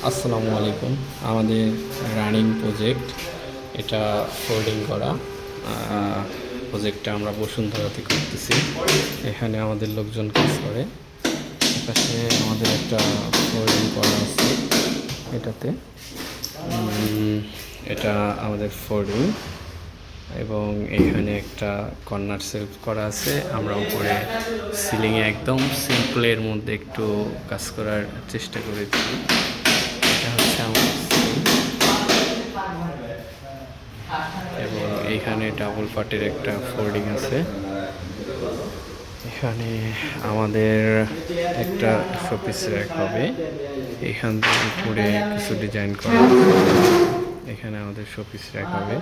আসসালামু আলাইকুম। আমাদের রানিং প্রজেক্ট, এটা ফোল্ডিং করা প্রজেক্টটা আমরা বসুন্ধরাতে করতেছি। এখানে আমাদের লোকজন কাজ করে। এপাশে আমাদের একটা ফোল্ডিং করা আছে এটাতে। এটা আমাদের ফোল্ডিং এবং এইখানে একটা কর্নার সেলফ করা আছে। আমরা উপরে সিলিংয়ে একদম সিম্পলের মধ্যে একটু কাজ করার চেষ্টা করেছি। এটা হচ্ছে আমাদের সিলিং এবং এইখানে ডাবল পার্টের একটা ফোল্ডিং আছে। এখানে আমাদের একটা শোপিস র্যাক হবে। এখান থেকে উপরে কিছু ডিজাইন করা, এখানে আমাদের শোপিস র্যাক হবে।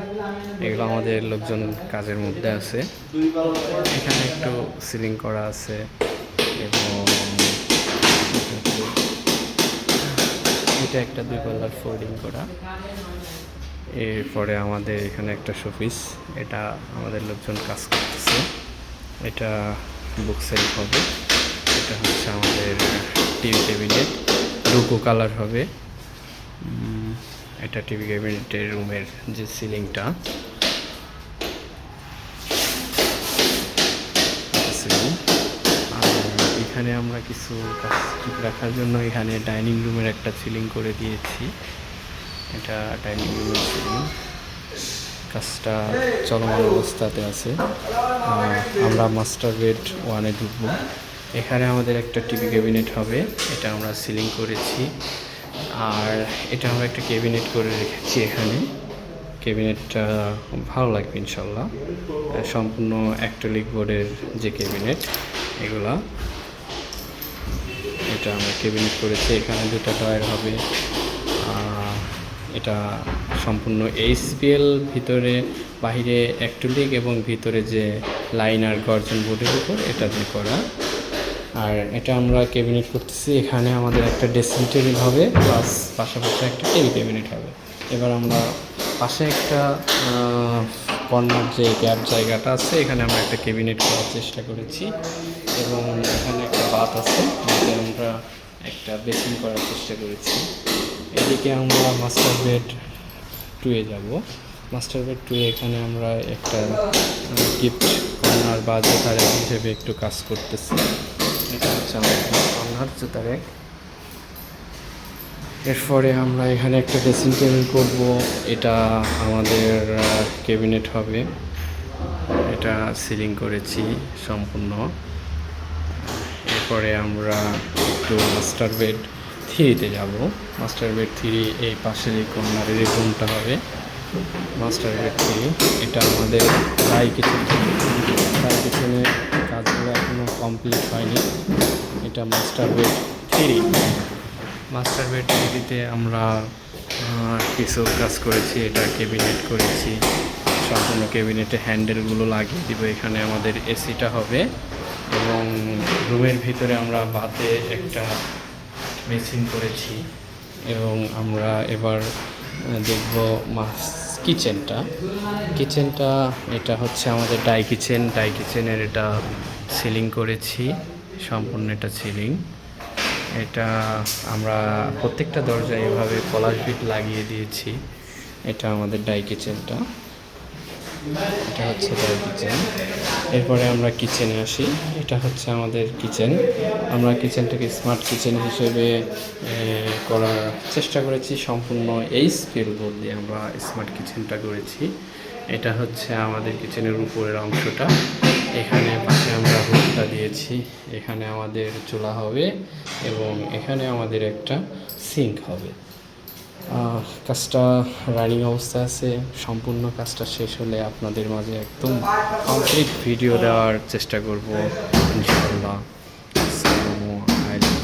এগুলো আমাদের লোকজন কাজের মধ্যে আছে। এখানে একটু সিলিং করা আছে এবং এটা একটা 2 পাল্লার ফোল্ডিং করা। এরপরে আমাদের এখানে একটা শোপিস, এটা আমাদের লোকজন কাজ করতেছে। এটা বুক সেলফ হবে। এটা হচ্ছে আমাদের টিভি ক্যাবিনেট, রুকো কালার হবে। এটা টিভি ক্যাবিনেটের রুমের যে সিলিংটা, সিলিং। আর এখানে আমরা কিছু কাজ রাখার জন্য এখানে ডাইনিং রুমের একটা সিলিং করে দিয়েছি। এটা ডাইনিং রুমের সিলিং, কাজটা চলমান অবস্থাতে আছে। আমরা মাস্টার বেড 1-এ ঢুকবো। এখানে আমাদের একটা টিভি ক্যাবিনেট হবে, এটা আমরা সিলিং করেছি। আর এটা আমরা একটা ক্যাবিনেট করে রেখেছি এখানে। ক্যাবিনেটটা ভালো লাগবে ইনশাল্লাহ। সম্পূর্ণ অ্যাক্রিলিক বোর্ডের যে ক্যাবিনেট এগুলা, এটা আমরা ক্যাবিনেট করেছি। এখানে 2টা ডয়ার হবে। এটা সম্পূর্ণ এইচপিএল, ভিতরে বাহিরে অ্যাক্রিলিক এবং ভিতরে যে লাইনার গর্জন বোর্ডের উপর এটা দিয়ে করা। আর এটা আমরা ক্যাবিনেট করতেছি। এখানে আমাদের একটা ড্রেসিং টেবিল হবে, প্লাস পাশাপাশি একটা টিভি ক্যাবিনেট হবে। এবার আমরা পাশে একটা কর্নার যে গ্যাপ জায়গাটা আছে, এখানে আমরা একটা ক্যাবিনেট করার চেষ্টা করেছি এবং এখানে একটা বাথ আছে, যাতে আমরা একটা বেসিন করার চেষ্টা করেছি। এদিকে আমরা মাস্টার বেড 2-এ যাব। মাস্টার বেড 2-এ এখানে আমরা একটা গিফট কর্নার বা জুতা র্যাক হিসেবে একটু কাজ করতেছি। এটা হচ্ছে আমাদের কর্নার জুতা র্যাক। এরপরে আমরা এখানে একটা ড্রেসিং টেবিল করব। এটা আমাদের ক্যাবিনেট হবে। এটা সিলিং করেছি সম্পূর্ণ। এরপরে আমরা একটু মাস্টার বেড 3-তে যাব। মাস্টার বেড 3 এই পাশের এই কর্নারের এই রুমটা হবে মাস্টার বেড 3। এটা আমাদের ডাই কিচেনের কাজগুলো এখনও কমপ্লিট হয়নি। এটা মাস্টার বেড 3। মাস্টার বেড 3-তে আমরা কিছু কাজ করেছি। এটা ক্যাবিনেট করেছি, সম্পূর্ণ ক্যাবিনেটে হ্যান্ডেলগুলো লাগিয়ে দিব। এখানে আমাদের এসিটা হবে এবং রুমের ভিতরে আমরা বাতে একটা মেশিন করেছি। এবং আমরা এবার দেখব কিচেনটা এটা হচ্ছে আমাদের ডাই কিচেনের এটা সিলিং করেছি, সম্পূর্ণ এটা সিলিং। এটা আমরা প্রত্যেকটা দরজায় এভাবে পলাশ বিট লাগিয়ে দিয়েছি। এটা আমাদের ডাই কিচেনটা, এটা হচ্ছে ডাই কিচেন। এরপরে আমরা কিচেনে আসি। এটা হচ্ছে আমাদের কিচেন। আমরা কিচেনটাকে স্মার্ট কিচেন হিসেবে করার চেষ্টা করেছি। সম্পূর্ণ এইচপিএল বোর্ড দিয়ে আমরা স্মার্ট কিচেনটা করেছি। এটা হচ্ছে আমাদের কিচেনের উপরের অংশটা। এখানে পাশে আমরা হুকটা দিয়েছি। এখানে আমাদের চুলা হবে এবং এখানে আমাদের একটা সিঙ্ক হবে। কাজটা রানিং অবস্থা আছে। সম্পূর্ণ কাজটা শেষ হলে আপনাদের মাঝে একদম কমপ্লিট ভিডিও দেওয়ার চেষ্টা করব ইনশাআল্লাহ। আসসালামু আলাইকুম।